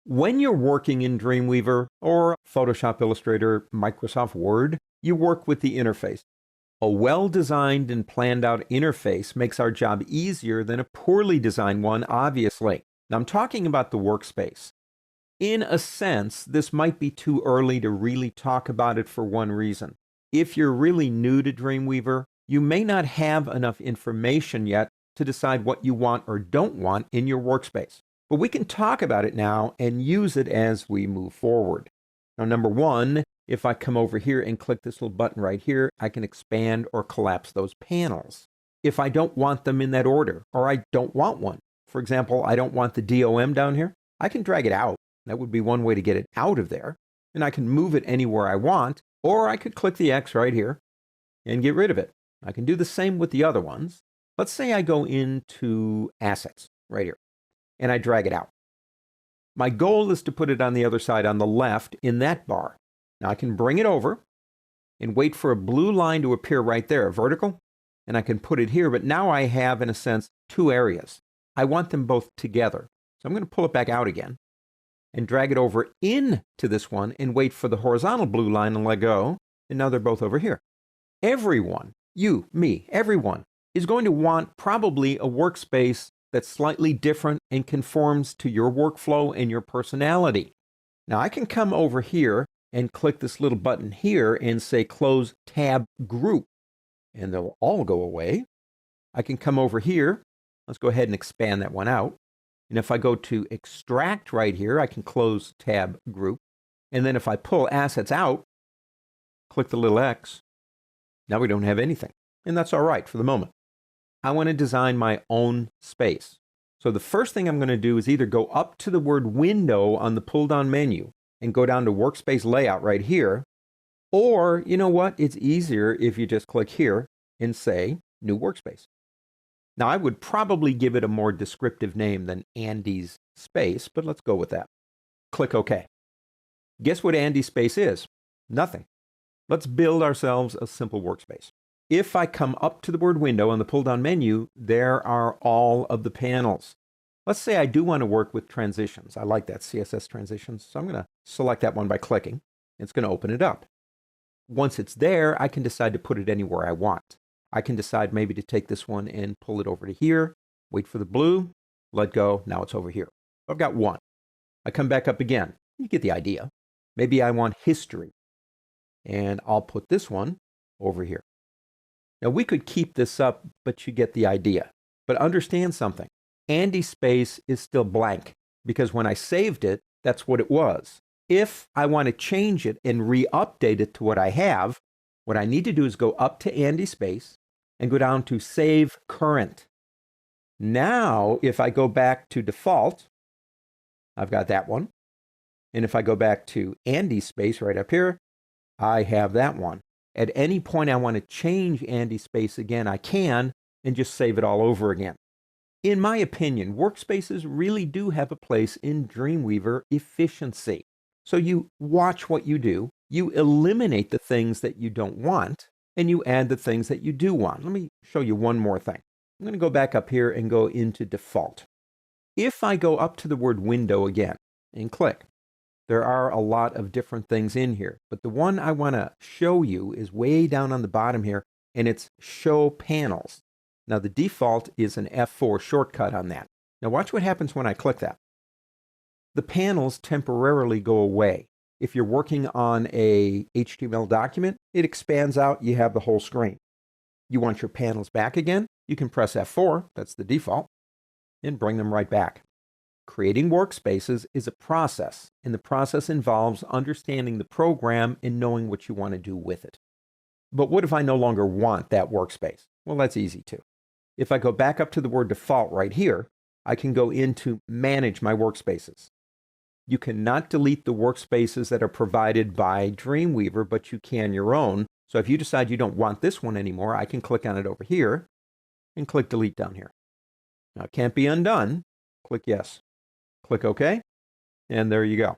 When you're working in Dreamweaver or Photoshop Illustrator, Microsoft Word, you work with the interface. A well-designed and planned out interface makes our job easier than a poorly designed one, obviously. Now, I'm talking about the workspace. In a sense, this might be too early to really talk about it for one reason. If you're really new to Dreamweaver, you may not have enough information yet to decide what you want or don't want in your workspace. But we can talk about it now and use it as we move forward. Now, number one, if I come over here and click this little button right here, I can expand or collapse those panels. If I don't want them in that order, or I don't want one, for example, I don't want the DOM down here, I can drag it out. That would be one way to get it out of there. And I can move it anywhere I want, or I could click the X right here and get rid of it. I can do the same with the other ones. Let's say I go into Assets right here, and I drag it out. My goal is to put it on the other side on the left in that bar. Now I can bring it over and wait for a blue line to appear right there, vertical, and I can put it here, but now I have, in a sense, two areas. I want them both together. So I'm going to pull it back out again and drag it over into this one and wait for the horizontal blue line and let go, and now they're both over here. Everyone, you, me, everyone, is going to want probably a workspace that's slightly different and conforms to your workflow and your personality. Now I can come over here and click this little button here and say Close Tab Group, and they'll all go away. I can come over here. Let's go ahead and expand that one out. And if I go to Extract right here, I can close Tab Group. And then if I pull Assets out, click the little X, now we don't have anything. And that's all right for the moment. I want to design my own space. So the first thing I'm going to do is either go up to the word Window on the pull-down menu and go down to Workspace Layout right here, or you know what? It's easier if you just click here and say New Workspace. Now I would probably give it a more descriptive name than Andy's Space, but let's go with that. Click OK. Guess what Andy's Space is? Nothing. Let's build ourselves a simple workspace. If I come up to the word Window on the pull-down menu, there are all of the panels. Let's say I do want to work with transitions. I like that, CSS transitions. So I'm going to select that one by clicking. It's going to open it up. Once it's there, I can decide to put it anywhere I want. I can decide maybe to take this one and pull it over to here, wait for the blue, let go, now it's over here. I've got one. I come back up again. You get the idea. Maybe I want history, and I'll put this one over here. Now we could keep this up, but you get the idea. But understand something. Andy Space is still blank because when I saved it, that's what it was. If I want to change it and re-update it to what I have, what I need to do is go up to Andy Space and go down to Save Current. Now, if I go back to default, I've got that one. And if I go back to Andy Space right up here, I have that one. At any point I want to change Andy Space again, I can, and just save it all over again. In my opinion, workspaces really do have a place in Dreamweaver efficiency. So you watch what you do, you eliminate the things that you don't want, and you add the things that you do want. Let me show you one more thing. I'm going to go back up here and go into default. If I go up to the word Window again and click, there are a lot of different things in here, but the one I want to show you is way down on the bottom here, and it's Show Panels. Now the default is an F4 shortcut on that. Now watch what happens when I click that. The panels temporarily go away. If you're working on a HTML document, it expands out, you have the whole screen. You want your panels back again, you can press F4, that's the default, and bring them right back. Creating workspaces is a process, and the process involves understanding the program and knowing what you want to do with it. But what if I no longer want that workspace? Well, that's easy too. If I go back up to the word default right here, I can go into Manage My Workspaces. You cannot delete the workspaces that are provided by Dreamweaver, but you can your own. So if you decide you don't want this one anymore, I can click on it over here and click Delete down here. Now it can't be undone. Click Yes. Click OK, and there you go.